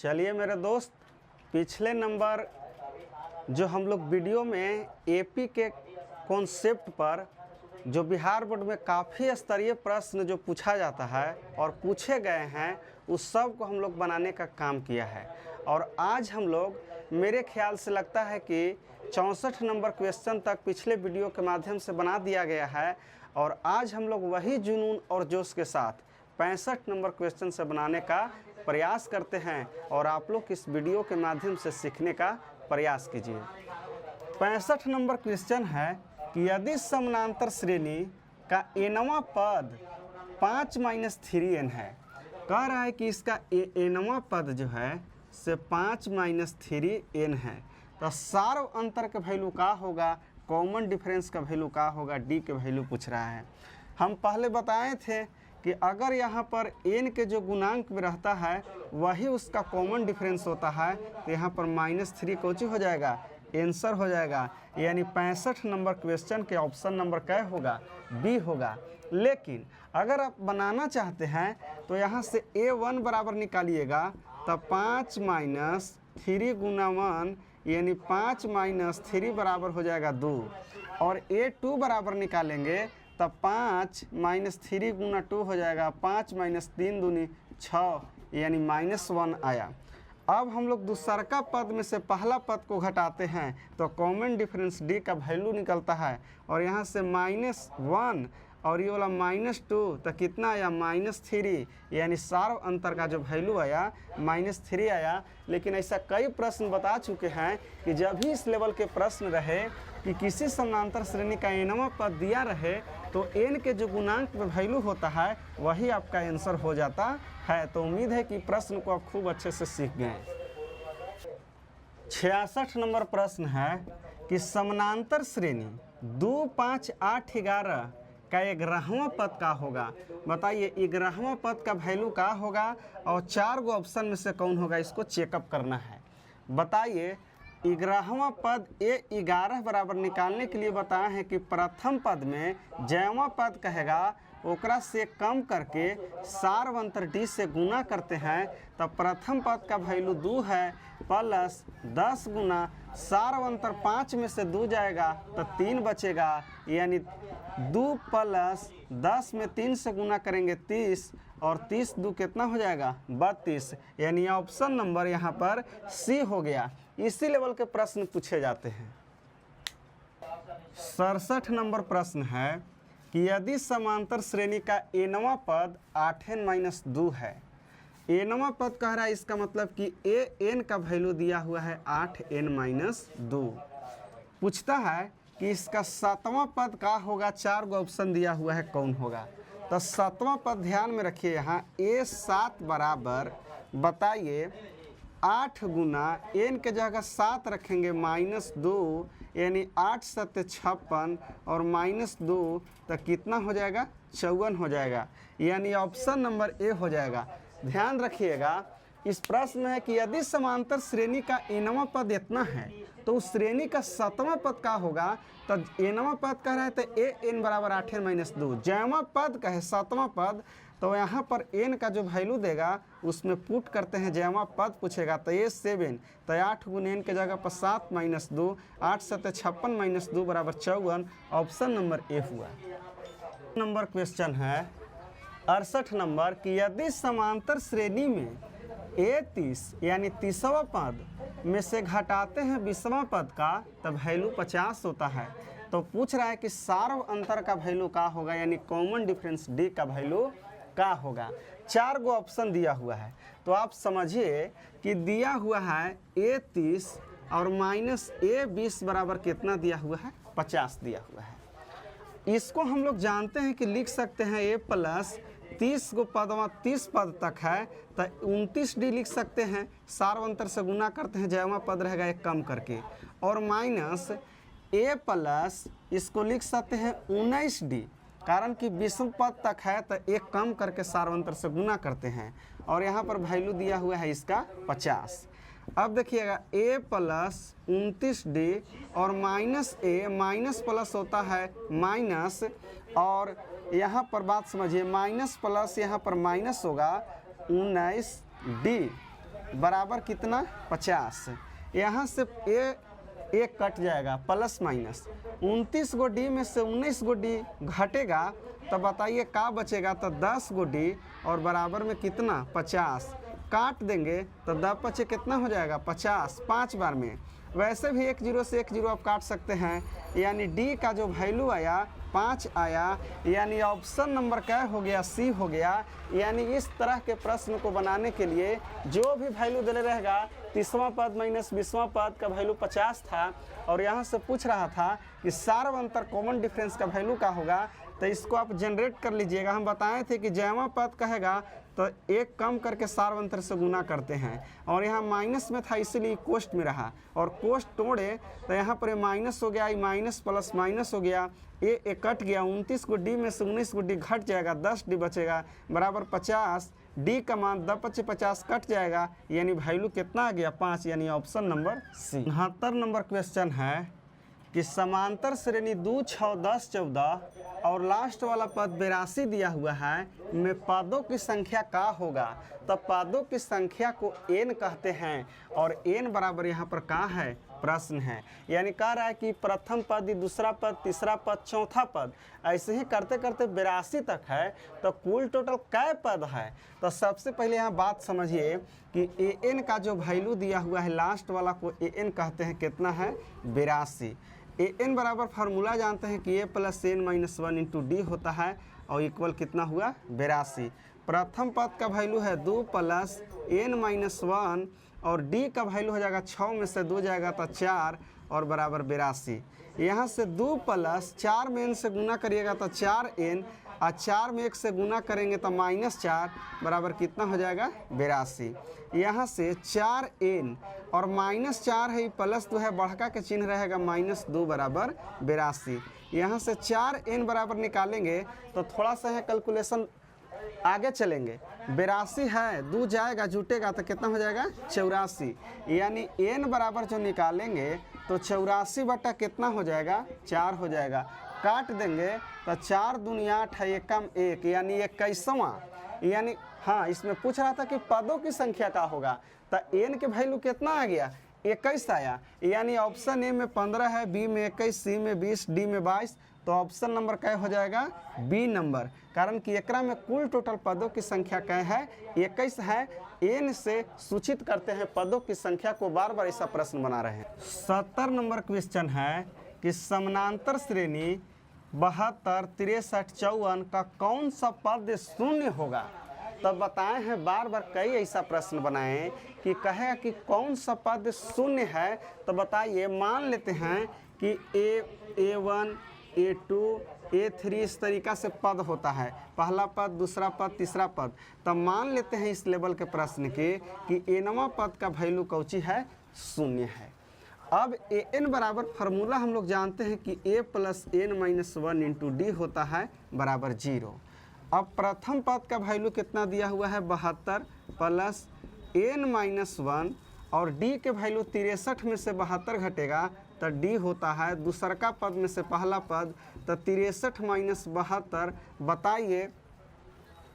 चलिए मेरे दोस्त, पिछले नंबर जो हम लोग वीडियो में एपी के कॉन्सेप्ट पर जो बिहार बोर्ड में काफ़ी स्तरीय प्रश्न जो पूछा जाता है और पूछे गए हैं उस सब को हम लोग बनाने का काम किया है। और आज हम लोग, मेरे ख्याल से लगता है कि 64 नंबर क्वेश्चन तक पिछले वीडियो के माध्यम से बना दिया गया है और आज हम लोग वही जुनून और जोश के साथ 65 नंबर क्वेश्चन से बनाने का प्रयास करते हैं और आप लोग इस वीडियो के माध्यम से सीखने का प्रयास कीजिए। 65 नंबर क्वेश्चन है कि यदि समानांतर श्रेणी का एनवां पद 5-3n है, कह रहा है कि इसका एनवां पद जो है से 5-3n है, तो सार्व अंतर का वैल्यू का होगा, कॉमन डिफरेंस का वैल्यू का होगा, डी के वैल्यू पूछ रहा है। हम पहले बताए थे कि अगर यहाँ पर n के जो गुणांक में रहता है वही उसका कॉमन डिफरेंस होता है, तो यहाँ पर -3 कोची हो जाएगा, आंसर हो जाएगा। यानी 65 नंबर क्वेश्चन के ऑप्शन नंबर क्या होगा, बी होगा। लेकिन अगर आप बनाना चाहते हैं तो यहाँ से a1 बराबर निकालिएगा, तब 5-3 गुना 1 यानी 5-3 बराबर हो जाएगा 2, और a2 बराबर निकालेंगे तब 5-3 गुना 2 हो जाएगा 5-3 दूनी 6 यानी -1 आया। अब हम लोग दूसरका पद में से पहला पद को घटाते हैं तो कॉमन डिफरेंस डी का वैल्यू निकलता है, और यहाँ से -1 और ये वाला -2 तो कितना आया, -3, यानी सार्व अंतर का जो वैल्यू आया -3 आया। लेकिन ऐसा कई प्रश्न बता चुके हैं कि जब भी इस लेवल के प्रश्न रहे कि किसी समानांतर श्रेणी का एनवां पद दिया रहे तो n के जो गुणांक में वैल्यू होता है वही आपका आंसर हो जाता है। तो उम्मीद है कि प्रश्न को आप खूब अच्छे से सीख गए। 66 नंबर प्रश्न है कि समानांतर श्रेणी 2, 5, 8, 11 का 11वां पद का होगा। बताइए 11वां पद का वैल्यू का होगा और 4 गो ऑप्शन में से कौन होगा, इसको चेकअप करना है। बताइए 11वां पद A11 बराबर निकालने के लिए बताया है कि प्रथम पद में जयवां पद कहेगा ओकरा से कम करके सार्व अंतर डी से गुना करते हैं, तब प्रथम पद का वैल्यू 2 है प्लस 10 गुना सार्व अंतर 5 में से 2 जाएगा तो 3 बचेगा, यानी 2 + 10 में 3 से गुना करेंगे 30, और 30 2 कितना हो जाएगा, 32, यानी ऑप्शन नंबर यहाँ पर सी हो गया। इसी लेवल के प्रश्न पूछे जाते हैं। 67 नंबर प्रश्न है कि यदि समांतर श्रेणी का एनवां पद 8n-2 है, एनवां पद कह रहा है, इसका मतलब कि an का वैल्यू दिया हुआ है 8n-2। पूछता है कि इसका 7वां पद का होगा, 4 गो ऑप्शन दिया हुआ है, कौन होगा। तो 7वां पद ध्यान में रखिए, यहाँ a7 बराबर, बताइए 8 गुना n के जगह 7 रखेंगे -2, यानी 8 × 7 = 56 और -2 तो कितना हो जाएगा, 54 हो जाएगा, यानी ऑप्शन नंबर ए हो जाएगा। ध्यान रखिएगा, इस प्रश्न में है कि यदि समांतर श्रेणी का एनवां पद इतना है तो उस श्रेणी का 7वां पद का होगा। तो एनवां पद कह रहा है तो an बराबर 8n-2, जयवां पद का है 7वां पद, तो यहाँ पर n का जो वैल्यू देगा उसमें पुट करते हैं, जयवां पद पूछेगा तो a7, तो 8 गुना n के जगह पर 7 - 2, 8 × 7 = 56 -2 बराबर 54, ऑप्शन नंबर ए हुआ। नंबर क्वेश्चन है 68 नंबर कि यदि समांतर श्रेणी में A30 यानी 30वां पद में से घटाते हैं 20वां पद का तब वैल्यू 50 होता है। तो पूछ रहा है कि सार्व अंतर का वैल्यू का होगा, यानी कॉमन डिफरेंस डी का वैल्यू का होगा। 4 गो ऑप्शन दिया हुआ है, तो आप समझिए कि दिया हुआ है A30 और -A20 बराबर कितना दिया हुआ है, 50 दिया हुआ है। इसको हम लोग जानते हैं कि लिख सकते हैं a + 30 गो पदवा 30 पद तक है तो 29D लिख सकते हैं, सार्व अंतर से गुना करते हैं, जयवां पद रहेगा एक कम करके, और -a + इसको लिख सकते हैं 19D, कारण कि 20 पद तक है तो एक कम करके सार्व अंतर से गुना करते हैं, और यहाँ पर वैल्यू दिया हुआ है इसका 50। अब देखिएगा a + 29D और -a, माइनस प्लस होता है माइनस, और यहाँ पर बात समझिए माइनस प्लस यहाँ पर माइनस होगा 19D, बराबर कितना 50। यहाँ से एक कट जाएगा प्लस माइनस 29 गो डी में से 19 गो डी घटेगा तो बताइए क्या बचेगा, तो 10 गो डी और बराबर में कितना 50। काट देंगे तो 10 बचे कितना हो जाएगा 50 5 बार में। वैसे भी 1 0 से 1 0 आप काट सकते हैं, यानी डी का जो वैल्यू आया 5 आया, यानी ऑप्शन नंबर क्या हो गया सी हो गया। यानी इस तरह के प्रश्न को बनाने के लिए जो भी वैल्यू दे रहेगा 30वां पद माइनस 20वां पद का वैल्यू 50 था और यहाँ से पूछ रहा था कि सार्वंतर कॉमन डिफरेंस का वैल्यू क्या होगा, तो इसको आप जनरेट कर लीजिएगा। हम बताए थे कि जयवा पद कहेगा तो एक कम करके सार्वंतर से गुना करते हैं और यहाँ माइनस में था इसीलिए कोष्ट में रहा और कोष्ट तोड़े तो यहाँ पर माइनस हो गया, माइनस प्लस माइनस हो गया, ये कट गया 29 को डी में से 19 को डी घट जाएगा 10 डी बचेगा बराबर 50। डी का मान 10 × 50 कट जाएगा, यानी वैल्यू कितना आ गया 5, यानी option number C. 69 number question है कि समांतर श्रेणी 2 6 10 14 और लास्ट वाला पद 82 दिया हुआ है में पदों की संख्या क्या होगा। तब पदों की संख्या को n कहते हैं और n बराबर यहाँ पर क्या है प्रश्न है, यानी कह रहा है कि प्रथम पद, दूसरा पद, तीसरा पद, चौथा पद, ऐसे ही करते करते 82 तक है तो कुल टोटल कै पद है। तो सबसे पहले यहाँ बात समझिए कि an का जो वैल्यू दिया हुआ है लास्ट वाला को an कहते हैं, कितना है 82। an बराबर फार्मूला जानते हैं कि a + n - 1 × d होता है और इक्वल कितना हुआ 82। प्रथम पद का वैल्यू है 2 + n - 1 और d का वैल्यू हो जाएगा 6 में से 2 जाएगा तो 4 और बराबर 82। यहाँ से 2 + 4 में n से गुना करिएगा तो 4n और 4 में 1 से गुना करेंगे तो -4 बराबर कितना हो जाएगा 82। यहाँ से 4n और -4 है प्लस 2 है, बढ़का के चिन्ह रहेगा -2 बराबर 82। यहाँ से 4n बराबर निकालेंगे तो थोड़ा सा है कैलकुलेशन आगे चलेंगे। 82 है, 2 जाएगा जुटेगा तो कितना हो जाएगा 84, यानी n बराबर जो निकालेंगे तो 84 बटा कितना हो जाएगा 4 हो जाएगा। काट देंगे तो 4 दूनी 8 है, एकम 1 यानी 21वां। यानी हाँ, इसमें पूछ रहा था कि पदों की संख्या क्या होगा, तो n के वैल्यू कितना आ गया 21 आया, यानी ऑप्शन ए में 15 है, बी में 21, सी में 20, डी में 22, तो ऑप्शन नंबर क्या हो जाएगा बी नंबर। कारण कि एकरा में कुल टोटल पदों की संख्या क्या है 21 है। n से सूचित करते हैं पदों की संख्या को, बार बार ऐसा प्रश्न बना रहे हैं। 70 नंबर क्वेश्चन है कि समानांतर श्रेणी 72 63 54 का कौन सा पद शून्य होगा। तब बताए हैं बार बार कई ऐसा प्रश्न बनाए कि कहेगा कि कौन सा पद शून्य है। तो बताइए, मान लेते हैं कि a1 a2 a3 इस तरीका से पद होता है, पहला पद, दूसरा पद, तीसरा पद। तब मान लेते हैं इस लेवल के प्रश्न के कि nवां पद का वैल्यू कौची है शून्य है। अब an बराबर फार्मूला हम लोग जानते हैं कि a + n - 1 × d होता है बराबर 0। अब प्रथम पद का वैल्यू कितना दिया हुआ है 72 + n - 1 और d के वैल्यू 63 में से 72 घटेगा तो d होता है दूसरा पद में से पहला पद, तो 63 - 72 बताइए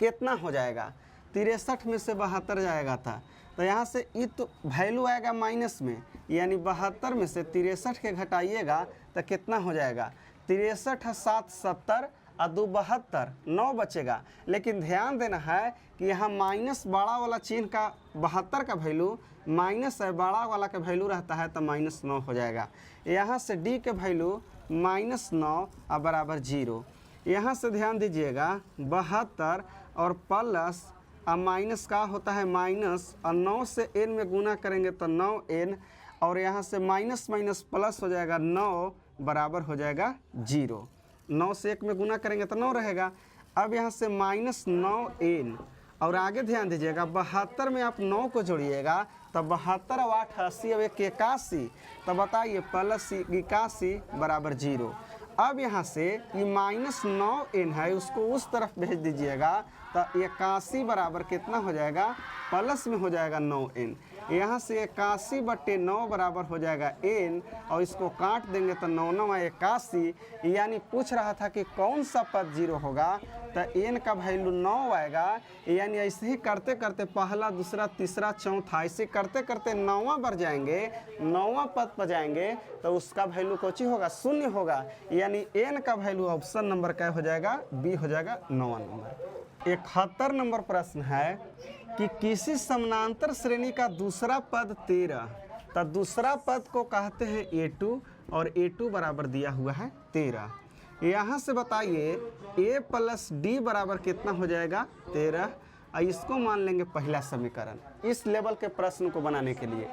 कितना हो जाएगा। 63 में से 72 जाएगा था तो यहाँ से इत वैल्यू आएगा माइनस में, यानी 72 में से 63 के घटाइएगा तो कितना हो जाएगा 63 7 70 और 2 72 9 बचेगा। लेकिन ध्यान देना है कि यहाँ माइनस बड़ा वाला चिन्ह का 72 का वैल्यू माइनस है, बड़ा वाला का वैल्यू रहता है तो -9 हो जाएगा। यहाँ से d के वैल्यू -9 और बराबर 0। यहाँ से ध्यान दीजिएगा 72 और प्लस और माइनस का होता है माइनस, और 9 से n में गुना करेंगे तो 9n और यहाँ से माइनस माइनस प्लस हो जाएगा 9 बराबर हो जाएगा 0। 9 से 1 में गुना करेंगे तो 9 रहेगा। अब यहाँ से -9n और आगे ध्यान दीजिएगा 72 में आप 9 को जोड़िएगा तो 72 और 8 80 और 1 81, तो बताइए प्लस 81 बराबर 0। अब यहाँ से ये -9n है उसको उस तरफ भेज दीजिएगा तो 81 बराबर कितना हो जाएगा प्लस में हो जाएगा 9n। यहाँ से 81/9 बराबर हो जाएगा n, और इसको काट देंगे तो 9 9 81, यानी पूछ रहा था कि कौन सा पद 0 होगा, तो n का वैल्यू 9 आएगा। यानी ऐसे ही करते करते पहला, दूसरा, तीसरा, चौथा, ऐसे करते करते 9वां बार जाएंगे, 9वां पद पर जाएंगे तो उसका वैल्यू कोची होगा, 0 होगा। यानी n का वैल्यू ऑप्शन नंबर क्या हो जाएगा, बी हो जाएगा 9वां नंबर। 71 नंबर प्रश्न है कि किसी समानांतर श्रेणी का दूसरा पद 13, तो दूसरा पद को कहते हैं a2, और a2 बराबर दिया हुआ है 13। यहाँ से बताइए a + d बराबर कितना हो जाएगा, 13। इसको मान लेंगे पहला समीकरण इस लेवल के प्रश्न को बनाने के लिए।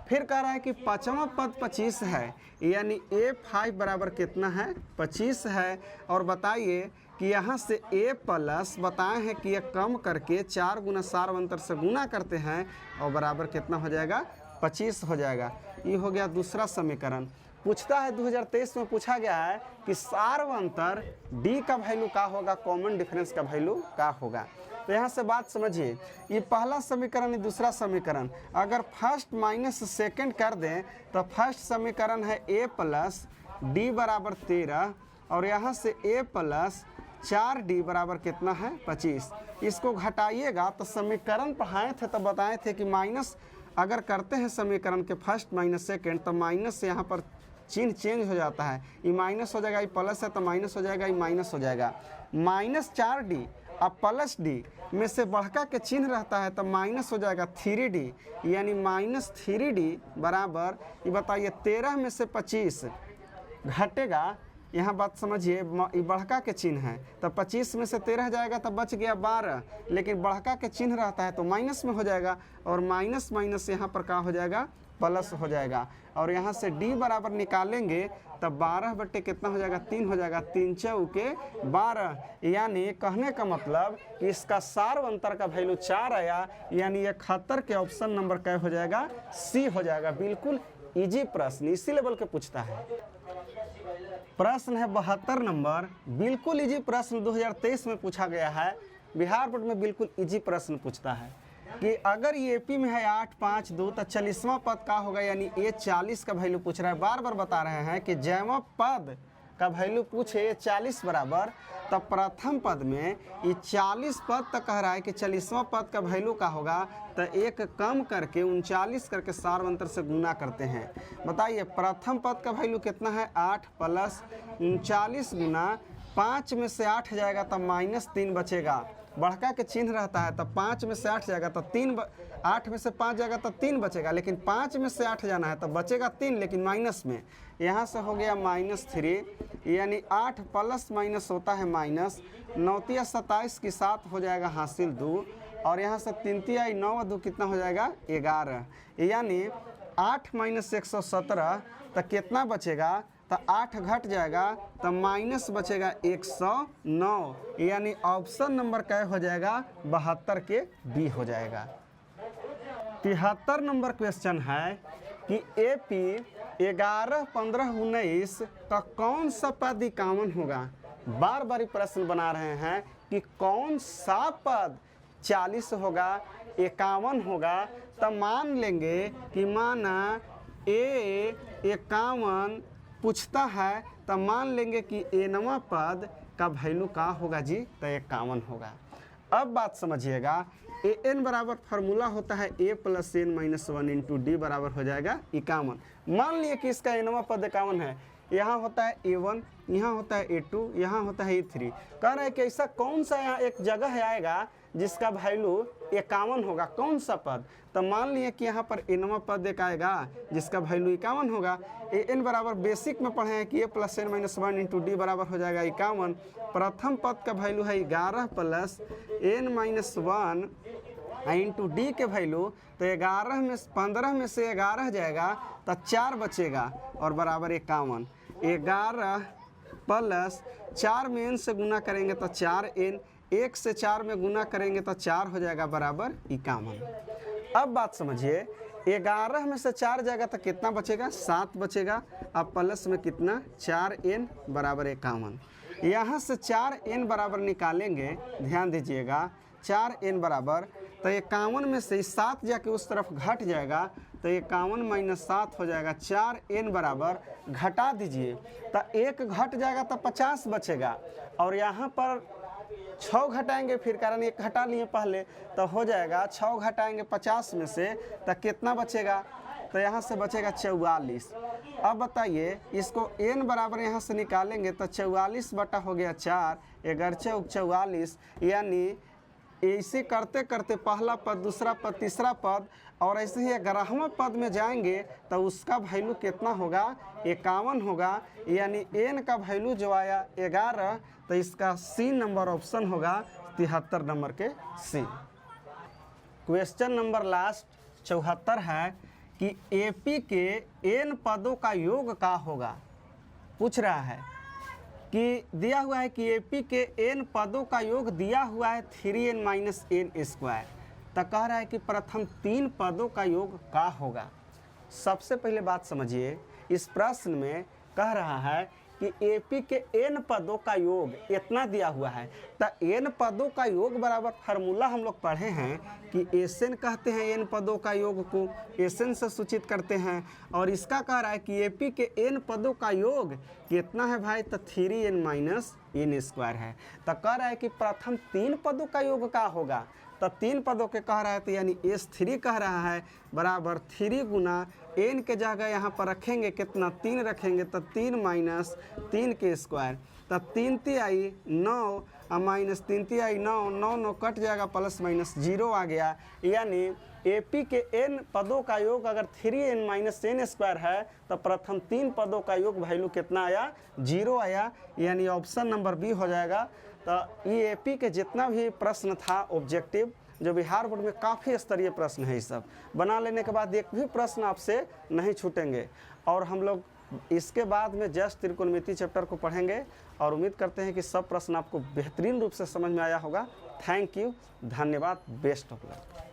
फिर कह रहा है कि पांचवा पद 25 है, यानी a5 बराबर कितना है, 25 है। और बताइए कि यहाँ से a प्लस बताए हैं कि ये कम करके 4 गुना सार्वंतर से गुना करते हैं, और बराबर कितना हो जाएगा, 25 हो जाएगा। ये हो गया दूसरा समीकरण। पूछता है 2023 में पूछा गया है कि सार्वंतर d का वैल्यू क्या होगा, कॉमन डिफरेंस का वैल्यू क्या होगा। तो यहाँ से बात समझिए, ये पहला समीकरण, ये दूसरा समीकरण, अगर फर्स्ट माइनस सेकंड कर दें तो फर्स्ट समीकरण है a + d बराबर 13, और यहाँ से a + 4d बराबर कितना है, 25। इसको घटाइएगा तो समीकरण पढ़ाए थे तो बताए थे कि माइनस अगर करते हैं समीकरण के फर्स्ट माइनस सेकंड, तो माइनस से यहाँ पर चिन्ह चेंज हो जाता है, ये माइनस हो जाएगा, ये प्लस है तो माइनस हो जाएगा, ये माइनस हो जाएगा। -4d अब +d में से बढ़का के चिन्ह रहता है तो माइनस हो जाएगा 3d, यानी -3d बराबर, ये बताइए 13 में से 25 घटेगा, यहाँ बात समझिए, ये बढ़का के चिन्ह है तो 25 में से 13 जाएगा तो बच गया 12, लेकिन बढ़का के चिन्ह रहता है तो माइनस में हो जाएगा, और माइनस माइनस यहाँ पर क्या हो जाएगा, प्लस हो जाएगा। और यहाँ से d बराबर निकालेंगे तब 12 बटे कितना हो जाएगा, 3 हो जाएगा, 3 चौके 12, यानी कहने का मतलब कि इसका सार्वंतर का वैल्यू 4 आया, यानी 71 के ऑप्शन नंबर क्या हो जाएगा, सी हो जाएगा। बिल्कुल इजी प्रश्न, इसी लेवल के पूछता है। प्रश्न है 72 नंबर, बिल्कुल इजी प्रश्न 2023 में पूछा गया है, बिहार बोर्ड में बिल्कुल इजी प्रश्न पूछता है कि अगर ये एपी में है 8 5 2 तो 40वां पद का होगा, यानी ये 40 का वैल्यू पूछ रहा है। बार बार बता रहे हैं कि जैवा पद का वैल्यू पूछे 40 बराबर, तब प्रथम पद में ये 40 पद तक कह रहा है कि 40वां पद का वैल्यू का होगा, तो एक कम करके 39 करके सार्वंतर से गुना करते हैं। बताइए प्रथम पद का वैल्यू कितना है, 8 + 39 गुना 5 में से 8 जाएगा तो -3 बचेगा, बढ़का के चिन्ह रहता है, तब 5 में से 8 जाएगा तो 8 में से 5 जाएगा तो 3 बचेगा, लेकिन 5 में से 8 जाना है तो बचेगा 3, लेकिन माइनस में, यहाँ से हो गया -3, यानी 8 प्लस माइनस होता है माइनस, 9 × 27 की 7 हो जाएगा हासिल 2, और यहाँ से 3 × 9 2 कितना हो जाएगा, 11, यानी 8 - 117 तो कितना बचेगा, तो 8 घट जाएगा तो माइनस बचेगा 109, यानी ऑप्शन नंबर क्या हो जाएगा, 72 के बी हो जाएगा। 73 नंबर क्वेश्चन है कि एपी 11 15 19 का कौन सा पद 51 होगा। बार बार प्रश्न बना रहे हैं कि कौन सा पद 40 होगा, 51 होगा। तो मान लेंगे कि माना ए 51 पूछता है, तो मान लेंगे कि एनवा पद का वैल्यू का होगा जी, तो 51 होगा। अब बात समझिएगा, ए एन बराबर फार्मूला होता है a + n - 1 × d बराबर हो जाएगा 51। मान लिए कि इसका एनवा पद 51 है, यहाँ होता है a1, यहाँ होता है a2, यहाँ होता है a3। कह रहे हैं कि ऐसा कौन सा यहाँ एक जगह आएगा जिसका वैल्यू 51 होगा, कौन सा पद। तो मान लिए कि यहाँ पर एनवा पद एक आएगा जिसका वैल्यू 51 होगा। ए एन बराबर बेसिक में पढ़े हैं कि a + n - 1 × d बराबर हो जाएगा 51। प्रथम पद का वैल्यू है 11 + n - 1 × d के वैल्यू, तो 11 में 15 में से 11 जाएगा तो 4 बचेगा और बराबर 51। 11 + 4 में n से गुना करेंगे तो 4n, 1 से 4 में गुना करेंगे तो 4 हो जाएगा बराबर 51। अब बात समझिए, 11 में से 4 जाएगा तो कितना बचेगा, 7 बचेगा। अब प्लस में कितना, 4n बराबर 51। यहाँ से 4n बराबर निकालेंगे, ध्यान दीजिएगा, 4n बराबर तो 51 में से 7 जाके उस तरफ घट जाएगा, तो 51 माइनस 7 हो जाएगा 4n बराबर, घटा दीजिए तो 1 घट जाएगा तो 50 बचेगा, और यहाँ पर 6 घटाएंगे फिर, कारण 1 घटा लिए पहले, तो हो जाएगा 6 घटाएंगे 50 में से तो कितना बचेगा, तो यहाँ से बचेगा 44। अब बताइए इसको n बराबर यहाँ से निकालेंगे तो 44 बटा हो गया 4, 11 चौक 44, यानी ऐसे करते करते पहला पद, दूसरा पद, तीसरा पद, और ऐसे ही 11वां पद में जाएंगे तो उसका वैल्यू कितना होगा, 51 होगा, यानी n का वैल्यू जो आया 11, तो इसका सी नंबर ऑप्शन होगा 73 नंबर के सी। क्वेश्चन नंबर लास्ट 74 है कि AP के n पदों का योग का होगा। पूछ रहा है कि दिया हुआ है कि AP के n पदों का योग दिया हुआ है 3n माइनस n स्क्वायर, तो कह रहा है कि प्रथम 3 पदों का योग का होगा। सबसे पहले बात समझिए, इस प्रश्न में कह रहा है कि AP के n पदों का योग इतना दिया हुआ है, तो n पदों का योग बराबर फार्मूला हम लोग पढ़े हैं कि Sn कहते हैं n पदों का योग को, Sn से सूचित करते हैं, और इसका कह रहा है कि AP के n पदों का योग कितना है भाई, तो 3n माइनस n स्क्वायर है। तो कह रहा है कि प्रथम 3 पदों का योग का होगा, तो 3 पदों के कह रहा है, तो यानी S3 कह रहा है बराबर 3 गुना n के जगह यहाँ पर रखेंगे कितना, 3 रखेंगे, तो 3 माइनस 3 के स्क्वायर, तो 3 तिहाई 9 माइनस 3 तिहाई 9, 9 9 कट जाएगा, प्लस माइनस 0 आ गया, यानी AP के n पदों का योग अगर 3n माइनस n स्क्वायर है तो प्रथम 3 पदों का योग वैल्यू कितना आया, 0 आया, यानी ऑप्शन नंबर बी हो जाएगा। तो ये AP के जितना भी प्रश्न था ऑब्जेक्टिव, जो बिहार बोर्ड में काफ़ी स्तरीय प्रश्न है, ये सब बना लेने के बाद एक भी प्रश्न आपसे नहीं छूटेंगे, और हम लोग इसके बाद में जस्ट त्रिकोणमिति चैप्टर को पढ़ेंगे, और उम्मीद करते हैं कि सब प्रश्न आपको बेहतरीन रूप से समझ में आया होगा। थैंक यू, धन्यवाद, बेस्ट ऑफ लक।